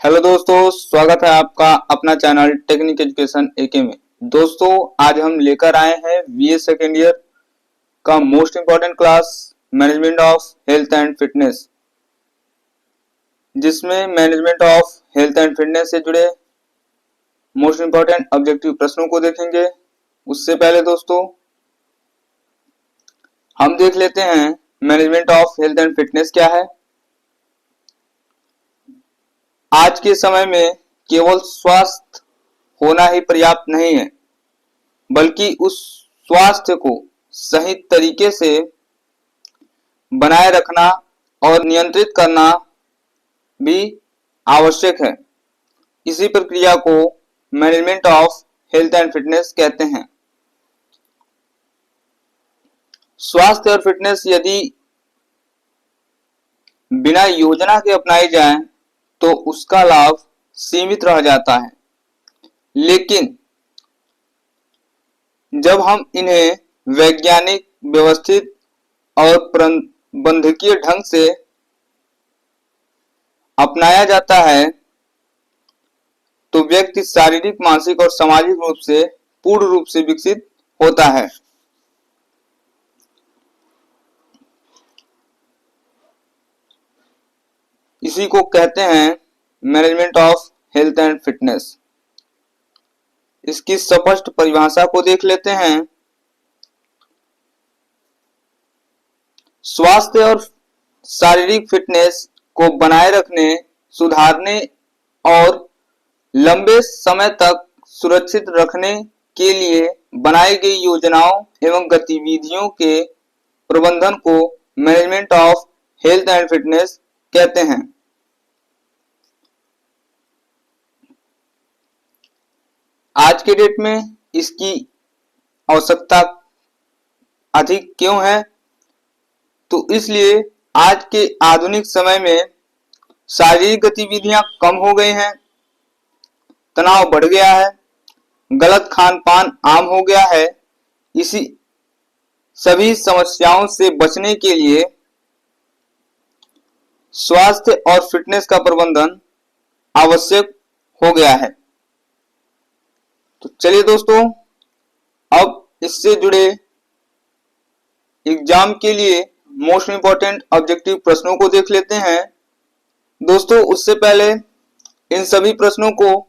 Hello दोस्तों, स्वागत है आपका अपना चैनल टेक्निक एजुकेशन एके में। दोस्तों, आज हम लेकर आए हैं बीए सेकेंड ईयर का most important class management of health and fitness, जिसमें management of health and fitness से जुड़े मोस्ट इम्पोर्टेंट ऑब्जेक्टिव प्रश्नों को देखेंगे। उससे पहले दोस्तों हम देख लेते हैं management of health and fitness क्या है। आज के समय में केवल स्वास्थ्य होना ही पर्याप्त नहीं है, बल्कि उस स्वास्थ्य को सही तरीके से बनाए रखना और नियंत्रित करना भी आवश्यक है। इसी प्रक्रिया को management of health and fitness कहते हैं। स्वास्थ्य और फिटनेस यदि बिना योजना के अपनाई जाए तो उसका लाभ सीमित रह जाता है, लेकिन जब हम इन्हें वैज्ञानिक, व्यवस्थित और प्रबंधकीय ढंग से अपनाया जाता है तो व्यक्ति शारीरिक, मानसिक और सामाजिक रूप से पूर्ण रूप से विकसित होता है। इसी को कहते हैं management of health and fitness. इसकी स्पष्ट परिभाषा को देख लेते हैं। स्वास्थ्य और शारीरिक फिटनेस को बनाए रखने, सुधारने और लंबे समय तक सुरक्षित रखने के लिए बनाई गई योजनाओं एवं गतिविधियों के प्रबंधन को management of health and fitness कहते हैं। आज के डेट में इसकी आवश्यकता अधिक क्यों है? तो इसलिए आज के आधुनिक समय में शारीरिक गतिविधियां कम हो गई हैं, तनाव बढ़ गया है, गलत खान पान आम हो गया है। इसी सभी समस्याओं से बचने के लिए स्वास्थ्य और फिटनेस का प्रबंधन आवश्यक हो गया है। तो चलिए दोस्तों, अब इससे जुड़े एग्जाम के लिए मोस्ट इंपॉर्टेंट ऑब्जेक्टिव प्रश्नों को देख लेते हैं। दोस्तों, उससे पहले इन सभी प्रश्नों को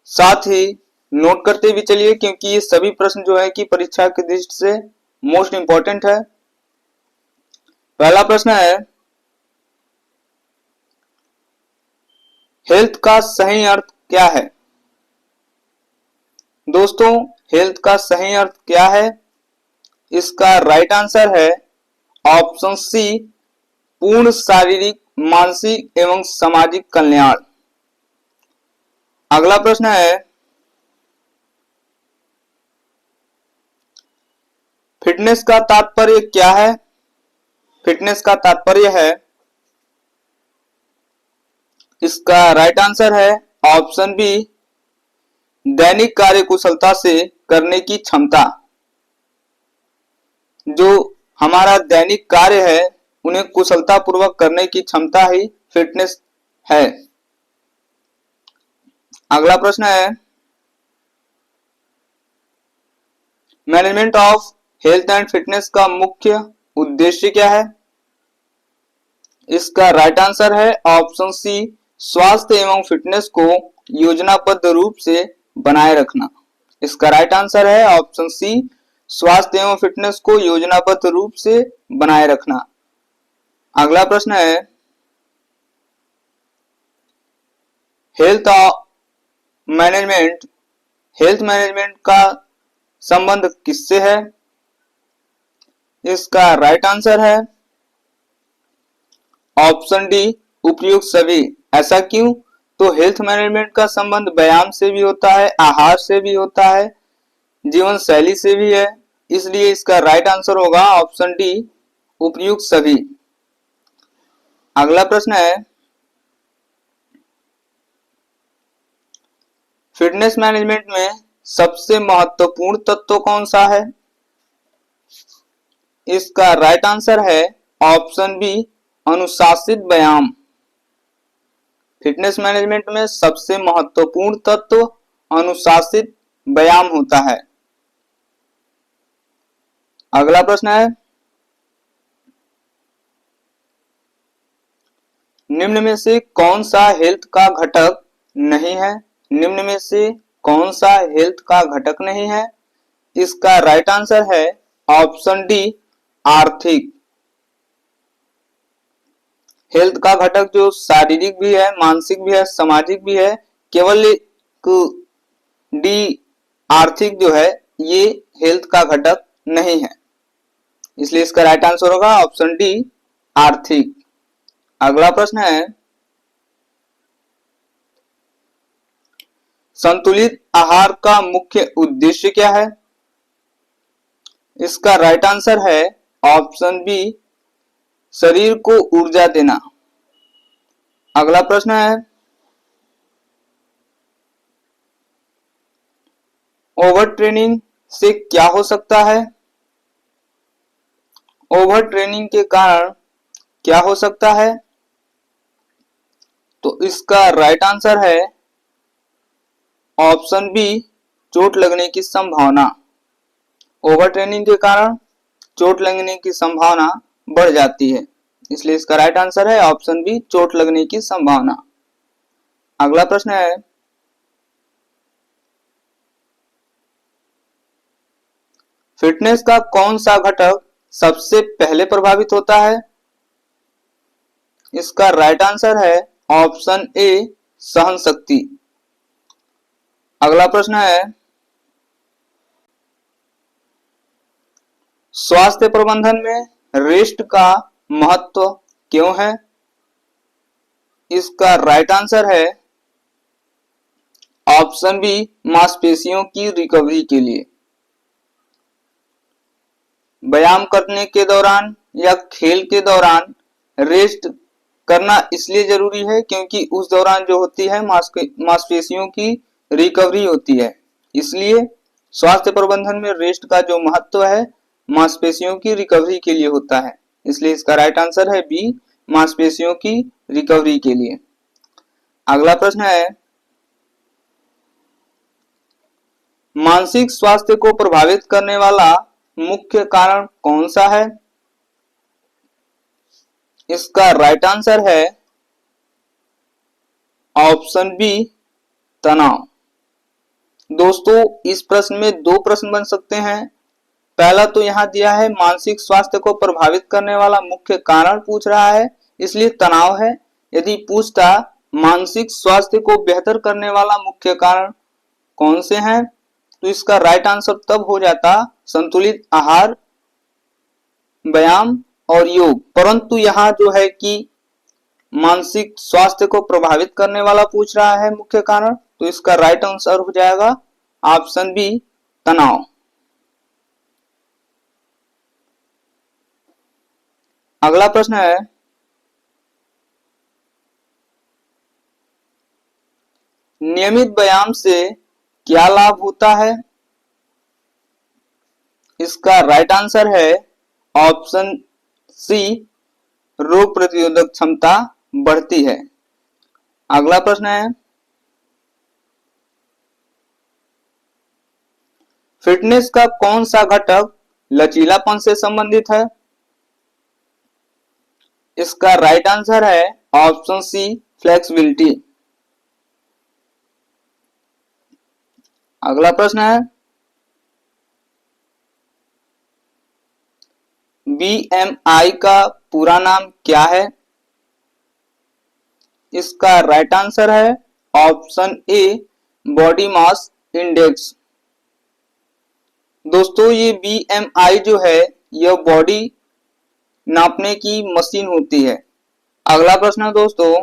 साथ ही नोट करते भी चलिए, क्योंकि ये सभी प्रश्न जो है कि परीक्षा की दृष्टि से मोस्ट इंपॉर्टेंट है। पहला प्रश्न है, हेल्थ का सही अर्थ क्या है? दोस्तों, हेल्थ का सही अर्थ क्या है? इसका राइट आंसर है ऑप्शन सी, पूर्ण शारीरिक, मानसिक एवं सामाजिक कल्याण। अगला प्रश्न है, फिटनेस का तात्पर्य क्या है? फिटनेस का तात्पर्य है, इसका राइट आंसर है ऑप्शन बी, दैनिक कार्य कुशलता से करने की क्षमता। जो हमारा दैनिक कार्य है उन्हें कुशलता पूर्वक करने की क्षमता ही फिटनेस है। अगला प्रश्न है, management of health and fitness का मुख्य उद्देश्य क्या है? इसका राइट आंसर है ऑप्शन सी, स्वास्थ्य एवं फिटनेस को योजनाबद्ध रूप से बनाए रखना। इसका राइट आंसर है ऑप्शन सी, स्वास्थ्य एवं फिटनेस को योजनाबद्ध रूप से बनाए रखना। अगला प्रश्न है, हेल्थ मैनेजमेंट का संबंध किससे है? इसका राइट आंसर है ऑप्शन डी, उपयुक्त सभी। ऐसा क्यों? तो हेल्थ मैनेजमेंट का संबंध व्यायाम से भी होता है, आहार से भी होता है, जीवन शैली से भी है। इसलिए इसका राइट आंसर होगा ऑप्शन डी, उपयुक्त सभी। अगला प्रश्न है, फिटनेस मैनेजमेंट में सबसे महत्वपूर्ण तत्व कौन सा है? इसका राइट आंसर है ऑप्शन बी, अनुशासित व्यायाम। फिटनेस मैनेजमेंट में सबसे महत्वपूर्ण तत्व अनुशासित व्यायाम होता है। अगला प्रश्न है, निम्न में से कौन सा हेल्थ का घटक नहीं है? निम्न में से कौन सा हेल्थ का घटक नहीं है? इसका राइट आंसर है ऑप्शन डी, आर्थिक। हेल्थ का घटक जो शारीरिक भी है, मानसिक भी है, सामाजिक भी है, केवल एक डी आर्थिक जो है ये हेल्थ का घटक नहीं है, इसलिए इसका राइट आंसर होगा ऑप्शन डी, आर्थिक। अगला प्रश्न है, संतुलित आहार का मुख्य उद्देश्य क्या है? इसका राइट आंसर है ऑप्शन बी, शरीर को ऊर्जा देना। अगला प्रश्न है, ओवर ट्रेनिंग से क्या हो सकता है? ओवर ट्रेनिंग के कारण क्या हो सकता है? तो इसका राइट आंसर है ऑप्शन बी, चोट लगने की संभावना। ओवर ट्रेनिंग के कारण चोट लगने की संभावना बढ़ जाती है, इसलिए इसका राइट आंसर है ऑप्शन बी, चोट लगने की संभावना। अगला प्रश्न है, फिटनेस का कौन सा घटक सबसे पहले प्रभावित होता है? इसका राइट आंसर है ऑप्शन ए, सहन शक्ति। अगला प्रश्न है, स्वास्थ्य प्रबंधन में रेस्ट का महत्व क्यों है? इसका राइट आंसर है ऑप्शन बी, मांसपेशियों की रिकवरी के लिए। व्यायाम करने के दौरान या खेल के दौरान रेस्ट करना इसलिए जरूरी है क्योंकि उस दौरान जो होती है मांसपेशियों की रिकवरी होती है, इसलिए स्वास्थ्य प्रबंधन में रेस्ट का जो महत्व है मांसपेशियों की रिकवरी के लिए होता है, इसलिए इसका राइट आंसर है बी, मांसपेशियों की रिकवरी के लिए। अगला प्रश्न है, मानसिक स्वास्थ्य को प्रभावित करने वाला मुख्य कारण कौन सा है? इसका राइट आंसर है ऑप्शन बी, तनाव। दोस्तों इस प्रश्न में दो प्रश्न बन सकते हैं। पहला तो यहां दिया है मानसिक स्वास्थ्य को प्रभावित करने वाला मुख्य कारण पूछ रहा है, इसलिए तनाव है। यदि पूछता मानसिक स्वास्थ्य को बेहतर करने वाला मुख्य कारण कौन से हैं, तो इसका राइट आंसर तब हो जाता संतुलित आहार, व्यायाम और योग। परंतु यहाँ जो है कि मानसिक स्वास्थ्य को प्रभावित करने वाला पूछ रहा है मुख्य कारण, तो इसका राइट आंसर हो जाएगा ऑप्शन बी, तनाव। अगला प्रश्न है, नियमित व्यायाम से क्या लाभ होता है? इसका राइट आंसर है ऑप्शन सी, रोग प्रतिरोधक क्षमता बढ़ती है। अगला प्रश्न है, फिटनेस का कौन सा घटक लचीलापन से संबंधित है? इसका राइट आंसर है ऑप्शन सी, फ्लेक्सिबिलिटी। अगला प्रश्न है, बीएमआई का पूरा नाम क्या है? इसका राइट आंसर है option A, body mass index. दोस्तों ये बीएमआई जो है यह बॉडी नापने की मशीन होती है। अगला प्रश्न है दोस्तों,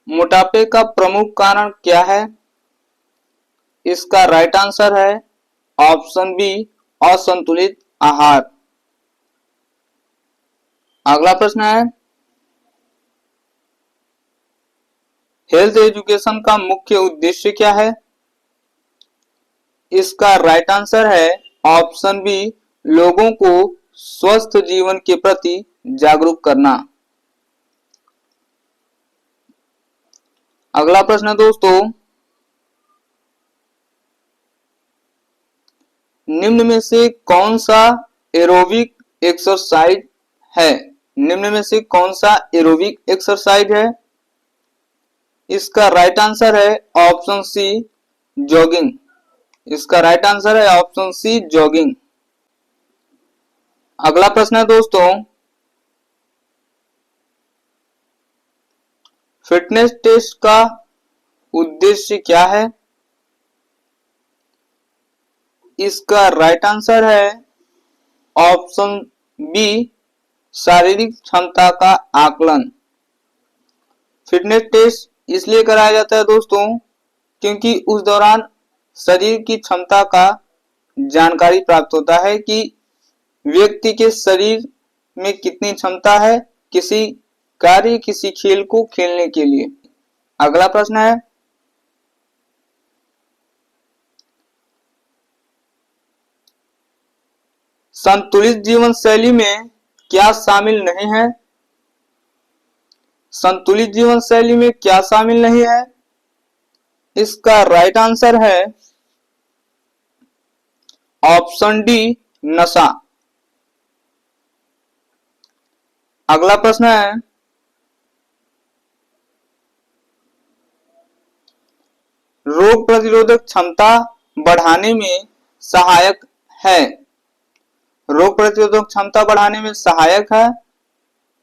मोटापे का प्रमुख कारण क्या है? इसका राइट आंसर है ऑप्शन बी, असंतुलित आहार। अगला प्रश्न है, हेल्थ एजुकेशन का मुख्य उद्देश्य क्या है? इसका राइट आंसर है ऑप्शन बी लोगों को स्वस्थ जीवन के प्रति जागरूक करना। अगला प्रश्न दोस्तों, निम्न में से कौन सा एरोबिक एक्सरसाइज है? निम्न में से कौन सा एरोबिक एक्सरसाइज है? इसका राइट आंसर है ऑप्शन सी जॉगिंग। इसका राइट आंसर है ऑप्शन सी जॉगिंग। अगला प्रश्न है दोस्तों, फिटनेस टेस्ट का उद्देश्य क्या है? इसका राइट आंसर है ऑप्शन बी शारीरिक क्षमता का आकलन। फिटनेस टेस्ट इसलिए कराया जाता है दोस्तों क्योंकि उस दौरान शरीर की क्षमता का जानकारी प्राप्त होता है कि व्यक्ति के शरीर में कितनी क्षमता है किसी कार्य किसी खेल को खेलने के लिए। अगला प्रश्न है, संतुलित जीवन शैली में क्या शामिल नहीं है? संतुलित जीवन शैली में क्या शामिल नहीं है? इसका राइट आंसर है ऑप्शन डी नशा। अगला प्रश्न है, रोग प्रतिरोधक क्षमता बढ़ाने में सहायक है। रोग प्रतिरोधक क्षमता बढ़ाने में सहायक है।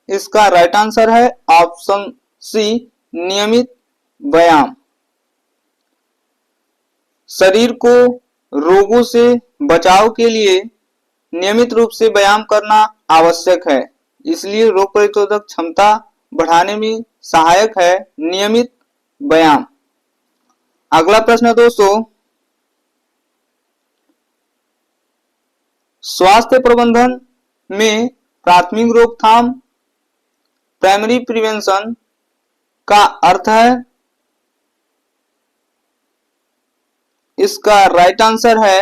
इसका राइट आंसर है ऑप्शन सी नियमित व्यायाम। शरीर को रोगों से बचाव के लिए नियमित रूप से व्यायाम करना आवश्यक है, इसलिए रोग प्रतिरोधक क्षमता बढ़ाने में सहायक है नियमित व्यायाम। अगला प्रश्न दोस्तों, स्वास्थ्य प्रबंधन में प्राथमिक रोकथाम प्राइमरी प्रिवेंशन का अर्थ है। इसका राइट आंसर है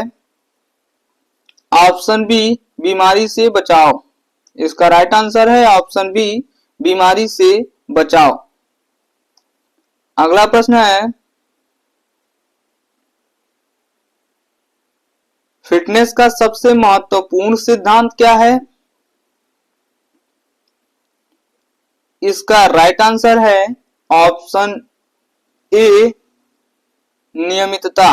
ऑप्शन बी बीमारी से बचाव। इसका राइट आंसर है ऑप्शन बी बीमारी से बचाव। अगला प्रश्न है, फिटनेस का सबसे महत्वपूर्ण सिद्धांत क्या है? इसका राइट आंसर है ऑप्शन ए नियमितता।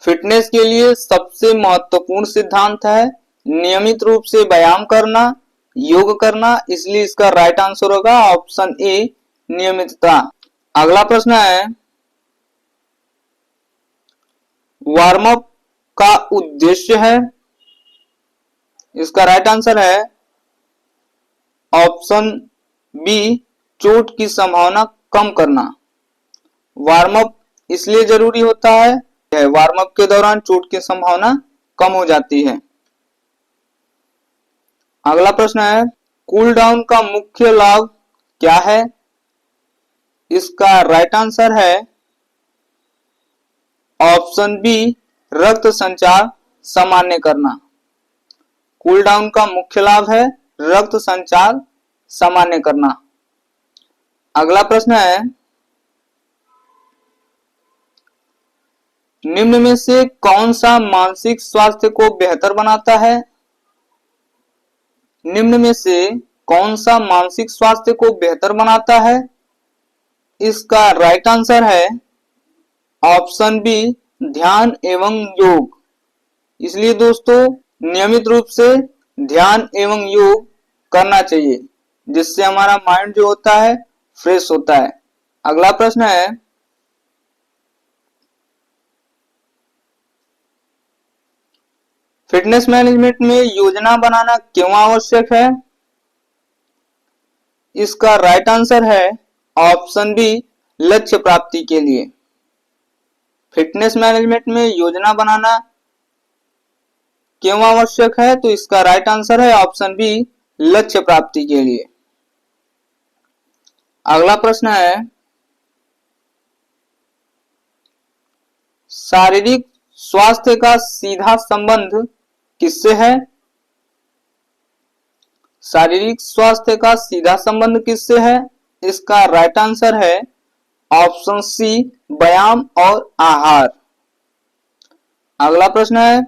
फिटनेस के लिए सबसे महत्वपूर्ण सिद्धांत है नियमित रूप से व्यायाम करना, योग करना, इसलिए इसका राइट आंसर होगा ऑप्शन ए नियमितता। अगला प्रश्न है, वार्म अप का उद्देश्य है। इसका राइट आंसर है ऑप्शन बी चोट की संभावना कम करना। वार्म अप इसलिए जरूरी होता है, वार्म अप के दौरान चोट की संभावना कम हो जाती है। अगला प्रश्न है, कूल डाउन का मुख्य लाभ क्या है? इसका राइट आंसर है ऑप्शन बी रक्त संचार सामान्य करना। कूल डाउन का मुख्य लाभ है रक्त संचार सामान्य करना। अगला प्रश्न है, निम्न में से कौन सा मानसिक स्वास्थ्य को बेहतर बनाता है? निम्न में से कौन सा मानसिक स्वास्थ्य को बेहतर बनाता है? इसका राइट आंसर है ऑप्शन बी ध्यान एवं योग। इसलिए दोस्तों नियमित रूप से ध्यान एवं योग करना चाहिए, जिससे हमारा माइंड जो होता है फ्रेश होता है। अगला प्रश्न है, फिटनेस मैनेजमेंट में योजना बनाना क्यों आवश्यक है? इसका राइट आंसर है ऑप्शन बी लक्ष्य प्राप्ति के लिए। फिटनेस मैनेजमेंट में योजना बनाना क्यों आवश्यक है? तो इसका राइट आंसर है ऑप्शन बी लक्ष्य प्राप्ति के लिए। अगला प्रश्न है, शारीरिक स्वास्थ्य का सीधा संबंध किससे है? शारीरिक स्वास्थ्य का सीधा संबंध किससे है? इसका राइट आंसर है ऑप्शन सी, व्यायाम और आहार। अगला प्रश्न है,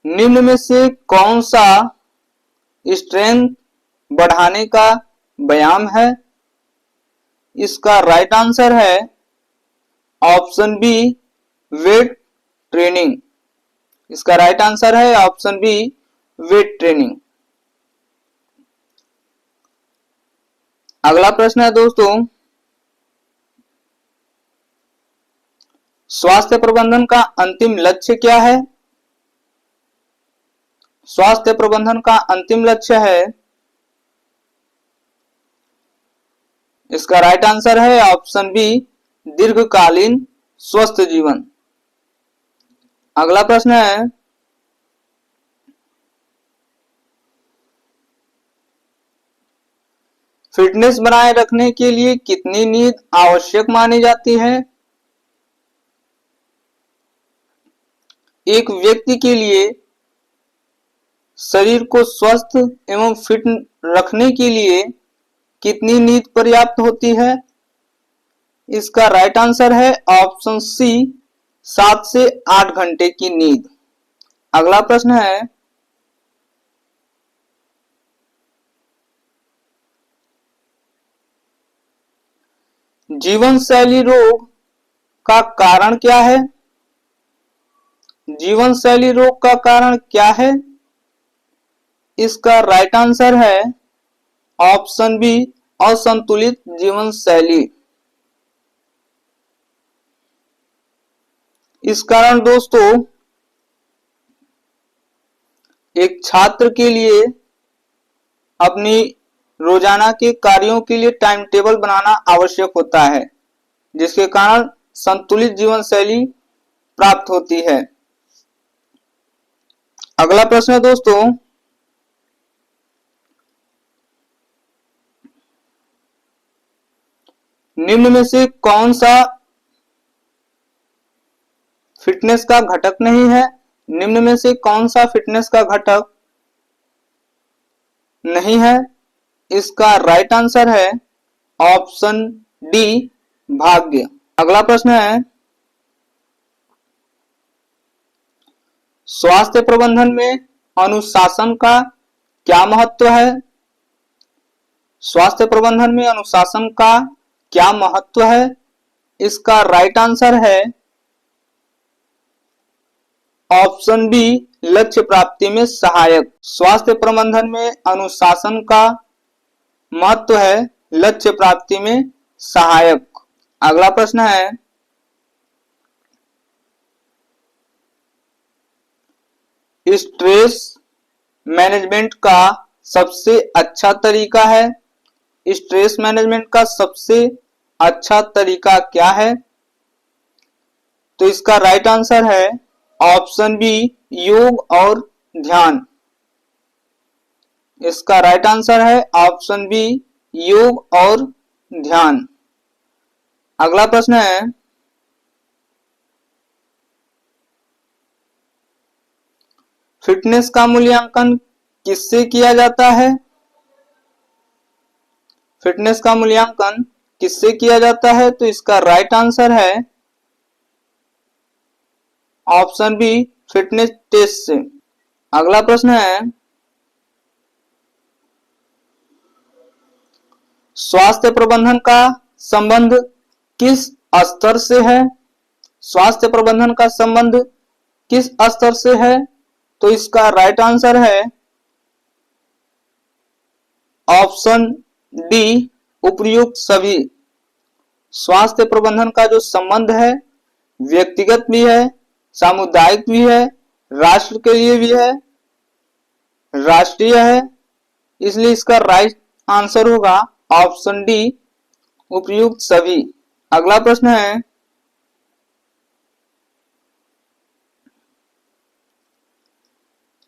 निम्न में से कौन सा स्ट्रेंथ बढ़ाने का व्यायाम है? इसका राइट आंसर है ऑप्शन बी, वेट ट्रेनिंग। इसका राइट आंसर है ऑप्शन बी, वेट ट्रेनिंग। अगला प्रश्न है दोस्तों, स्वास्थ्य प्रबंधन का अंतिम लक्ष्य क्या है? स्वास्थ्य प्रबंधन का अंतिम लक्ष्य है, इसका राइट आंसर है ऑप्शन बी, दीर्घकालीन स्वस्थ जीवन। अगला प्रश्न है, फिटनेस बनाए रखने के लिए कितनी नींद आवश्यक मानी जाती है? एक व्यक्ति के लिए शरीर को स्वस्थ एवं फिट रखने के लिए कितनी नींद पर्याप्त होती है? इसका राइट आंसर है ऑप्शन सी, 7 से 8 घंटे की नींद। अगला प्रश्न है, जीवन शैली रोग का कारण क्या है? जीवन शैली रोग का कारण क्या है? इसका राइट आंसर है ऑप्शन बी, असंतुलित जीवन शैली। इस कारण दोस्तों एक छात्र के लिए अपनी रोजाना के कार्यों के लिए टाइम टेबल बनाना आवश्यक होता है, जिसके कारण संतुलित जीवन शैली प्राप्त होती है। अगला प्रश्न है दोस्तों, निम्न में से कौन सा फिटनेस का घटक नहीं है? निम्न में से कौन सा फिटनेस का घटक नहीं है? इसका राइट आंसर है ऑप्शन डी, भाग्य। अगला प्रश्न है, स्वास्थ्य प्रबंधन में अनुशासन का क्या महत्व है? स्वास्थ्य प्रबंधन में अनुशासन का क्या महत्व है? इसका राइट आंसर है ऑप्शन बी, लक्ष्य प्राप्ति में सहायक। स्वास्थ्य प्रबंधन में अनुशासन का महत्व है लक्ष्य प्राप्ति में सहायक। अगला प्रश्न है, स्ट्रेस मैनेजमेंट का सबसे अच्छा तरीका है? स्ट्रेस मैनेजमेंट का सबसे अच्छा तरीका क्या है? तो इसका राइट आंसर है ऑप्शन बी, योग और ध्यान। इसका राइट आंसर है ऑप्शन बी, योग और ध्यान। अगला प्रश्न है, फिटनेस का मूल्यांकन किससे किया जाता है? फिटनेस का मूल्यांकन किससे किया जाता है? तो इसका राइट आंसर है ऑप्शन बी, फिटनेस टेस्ट से। अगला प्रश्न है, स्वास्थ्य प्रबंधन का संबंध किस स्तर से है? स्वास्थ्य प्रबंधन का संबंध किस स्तर से है? तो इसका राइट आंसर है ऑप्शन डी, उपयुक्त सभी। स्वास्थ्य प्रबंधन का जो संबंध है व्यक्तिगत भी है, सामुदायिक भी है, राष्ट्र के लिए भी है, राष्ट्रीय है, इसलिए इसका राइट आंसर होगा ऑप्शन डी, उपयुक्त सभी। अगला प्रश्न है,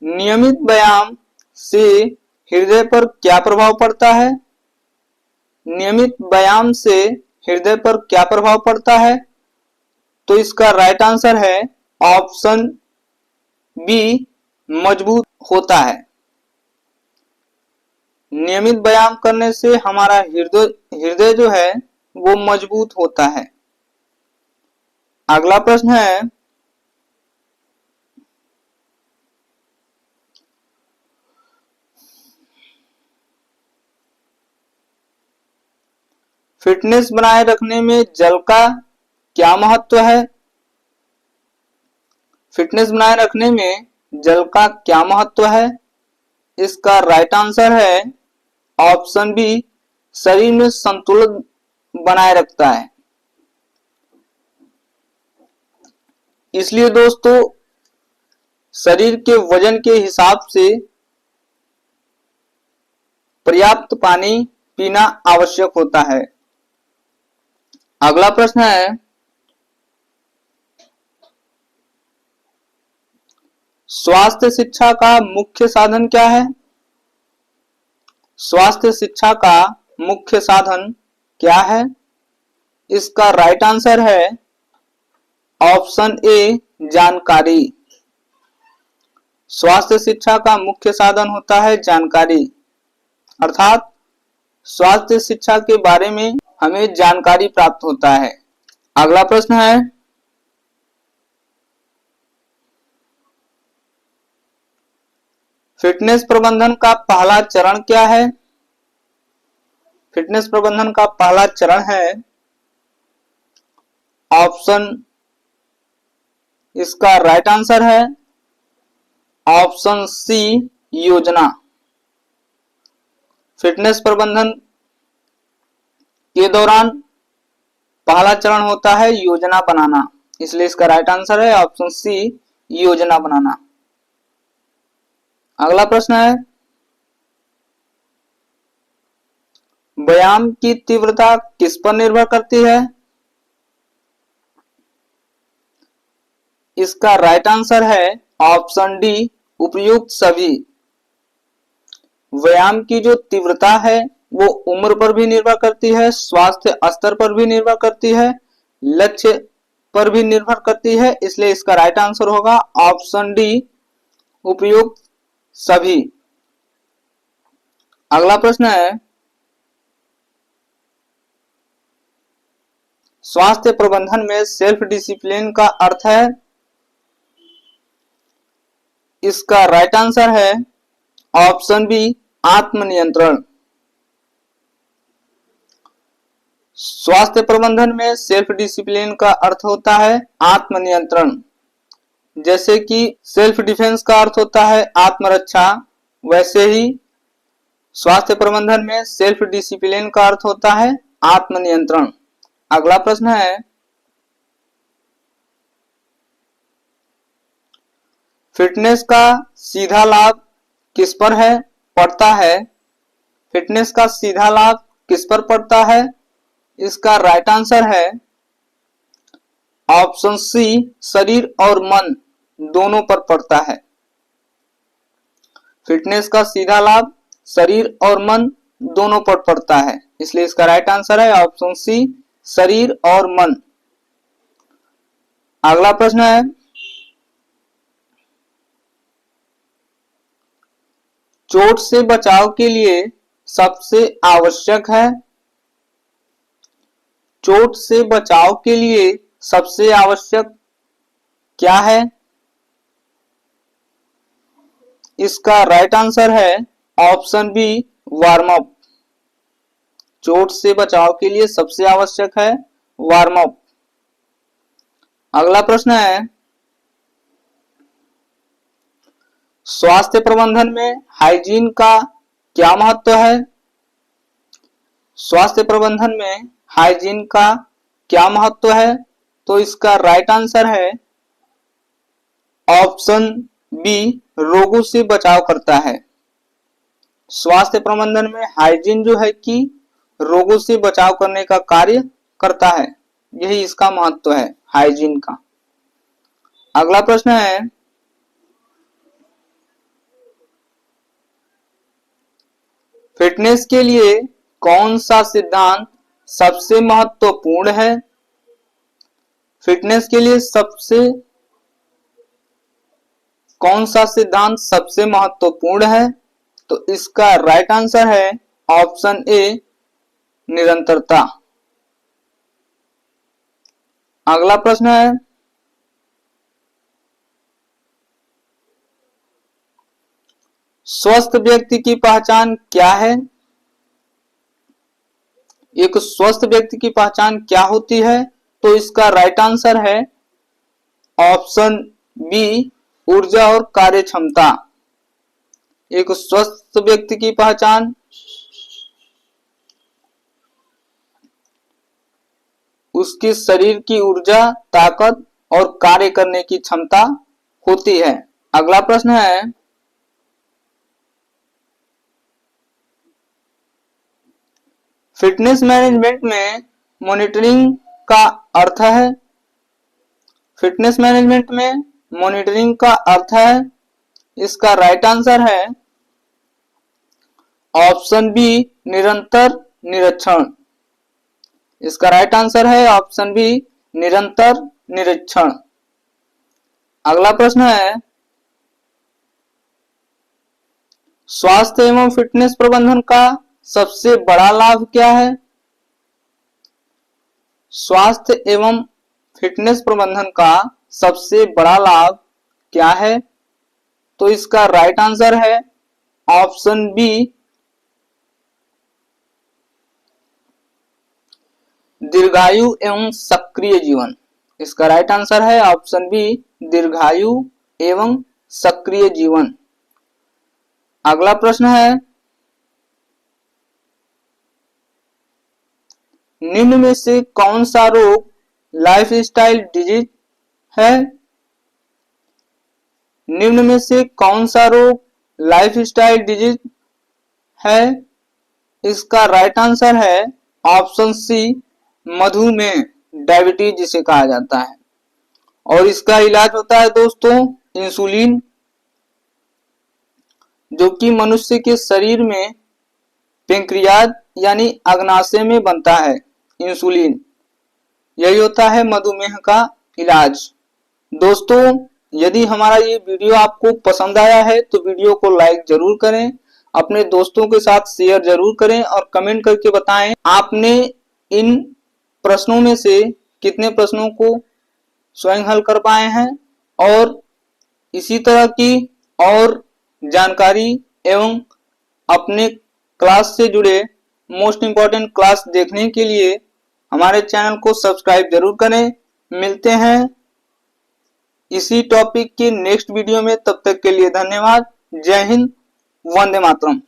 नियमित व्यायाम से हृदय पर क्या प्रभाव पड़ता है? नियमित व्यायाम से हृदय पर क्या प्रभाव पड़ता है? तो इसका राइट आंसर है ऑप्शन बी, मजबूत होता है। नियमित व्यायाम करने से हमारा हृदय जो है वो मजबूत होता है। अगला प्रश्न है, फिटनेस बनाए रखने में जल का क्या महत्व है? फिटनेस बनाए रखने में जल का क्या महत्व है? इसका राइट आंसर है ऑप्शन बी, शरीर में संतुलन बनाए रखता है। इसलिए दोस्तों शरीर के वजन के हिसाब से पर्याप्त पानी पीना आवश्यक होता है। अगला प्रश्न है, स्वास्थ्य शिक्षा का मुख्य साधन क्या है? स्वास्थ्य शिक्षा का मुख्य साधन क्या है? इसका राइट आंसर है ऑप्शन ए, जानकारी। स्वास्थ्य शिक्षा का मुख्य साधन होता है जानकारी, अर्थात स्वास्थ्य शिक्षा के बारे में हमें जानकारी प्राप्त होता है। अगला प्रश्न है, फिटनेस प्रबंधन का पहला चरण क्या है? फिटनेस प्रबंधन का पहला चरण है ऑप्शन, इसका राइट आंसर है ऑप्शन सी, योजना। फिटनेस प्रबंधन के दौरान पहला चरण होता है योजना बनाना, इसलिए इसका राइट आंसर है ऑप्शन सी, योजना बनाना। अगला प्रश्न है, व्यायाम की तीव्रता किस पर निर्भर करती है? इसका राइट आंसर है ऑप्शन डी, उपयुक्त सभी। व्यायाम की जो तीव्रता है वो उम्र पर भी निर्भर करती है, स्वास्थ्य स्तर पर भी निर्भर करती है, लक्ष्य पर भी निर्भर करती है, इसलिए इसका राइट आंसर होगा ऑप्शन डी, उपयुक्त सभी। अगला प्रश्न है, स्वास्थ्य प्रबंधन में सेल्फ डिसिप्लिन का अर्थ है? इसका राइट आंसर है ऑप्शन बी, आत्मनियंत्रण। स्वास्थ्य प्रबंधन में सेल्फ डिसिप्लिन का अर्थ होता है आत्मनियंत्रण। जैसे कि सेल्फ डिफेंस का अर्थ होता है आत्मरक्षा, वैसे ही स्वास्थ्य प्रबंधन में सेल्फ डिसिप्लिन का अर्थ होता है आत्मनियंत्रण। अगला प्रश्न है, फिटनेस का सीधा लाभ किस पर है पड़ता है? फिटनेस का सीधा लाभ किस पर पड़ता है? इसका राइट आंसर है ऑप्शन सी, शरीर और मन दोनों पर पड़ता है। फिटनेस का सीधा लाभ शरीर और मन दोनों पर पड़ता है, इसलिए इसका राइट आंसर है ऑप्शन सी, शरीर और मन। अगला प्रश्न है, चोट से बचाव के लिए सबसे आवश्यक है? चोट से बचाव के लिए सबसे आवश्यक क्या है? इसका राइट आंसर है ऑप्शन बी, वार्म अप। चोट से बचाव के लिए सबसे आवश्यक है वार्म अप। अगला प्रश्न है, स्वास्थ्य प्रबंधन में हाइजीन का क्या महत्व है? स्वास्थ्य प्रबंधन में हाइजीन का क्या महत्व है? तो इसका राइट आंसर है ऑप्शन बी, रोगों से बचाव करता है। स्वास्थ्य प्रबंधन में हाइजीन जो है कि रोगों से बचाव करने का कार्य करता है, यही इसका महत्व है हाइजीन का। अगला प्रश्न है, फिटनेस के लिए कौन सा सिद्धांत सबसे महत्वपूर्ण है? फिटनेस के लिए सबसे कौन सा सिद्धांत सबसे महत्वपूर्ण है? तो इसका राइट आंसर है ऑप्शन ए, निरंतरता। अगला प्रश्न है, स्वस्थ व्यक्ति की पहचान क्या है? एक स्वस्थ व्यक्ति की पहचान क्या होती है? तो इसका राइट आंसर है ऑप्शन बी, ऊर्जा और कार्य क्षमता। एक स्वस्थ व्यक्ति की पहचान उसके शरीर की ऊर्जा, ताकत और कार्य करने की क्षमता होती है। अगला प्रश्न है, फिटनेस मैनेजमेंट में मॉनिटरिंग का अर्थ है? फिटनेस मैनेजमेंट में मॉनिटरिंग का अर्थ है? इसका राइट आंसर है ऑप्शन बी, निरंतर निरीक्षण। इसका राइट आंसर है ऑप्शन बी, निरंतर निरीक्षण। अगला प्रश्न है, स्वास्थ्य एवं फिटनेस प्रबंधन का सबसे बड़ा लाभ क्या है? स्वास्थ्य एवं फिटनेस प्रबंधन का सबसे बड़ा लाभ क्या है? तो इसका राइट आंसर है ऑप्शन बी, दीर्घायु एवं सक्रिय जीवन। इसका राइट आंसर है ऑप्शन बी, दीर्घायु एवं सक्रिय जीवन। अगला प्रश्न है, निम्न में से कौन सा रोग लाइफस्टाइल डिजीज है? निम्न में से कौन सा रोग लाइफस्टाइल डिजीज है? इसका राइट आंसर है ऑप्शन सी, मधुमेह, डायबिटीज जिसे कहा जाता है। और इसका इलाज होता है दोस्तों इंसुलिन, जो कि मनुष्य के शरीर में पेंक्रियाज यानी अग्नाशय में बनता है इंसुलिन। यही होता है मधुमेह का इलाज। दोस्तों, यदि हमारा ये वीडियो आपको पसंद आया है तो वीडियो को लाइक जरूर करें, अपने दोस्तों के साथ शेयर जरूर करें और कमेंट करके बताएं आपने इन प्रश्नों में से कितने प्रश्नों को स्वयं हल कर पाए हैं। और इसी तरह की और जानकारी एवं अपने क्लास से जुड़े मोस्ट इम्पॉर्टेंट क्लास देखने के लिए हमारे चैनल को सब्सक्राइब जरूर करें। मिलते हैं इसी टॉपिक के नेक्स्ट वीडियो में, तब तक के लिए धन्यवाद। जय हिंद, वंदे मातरम।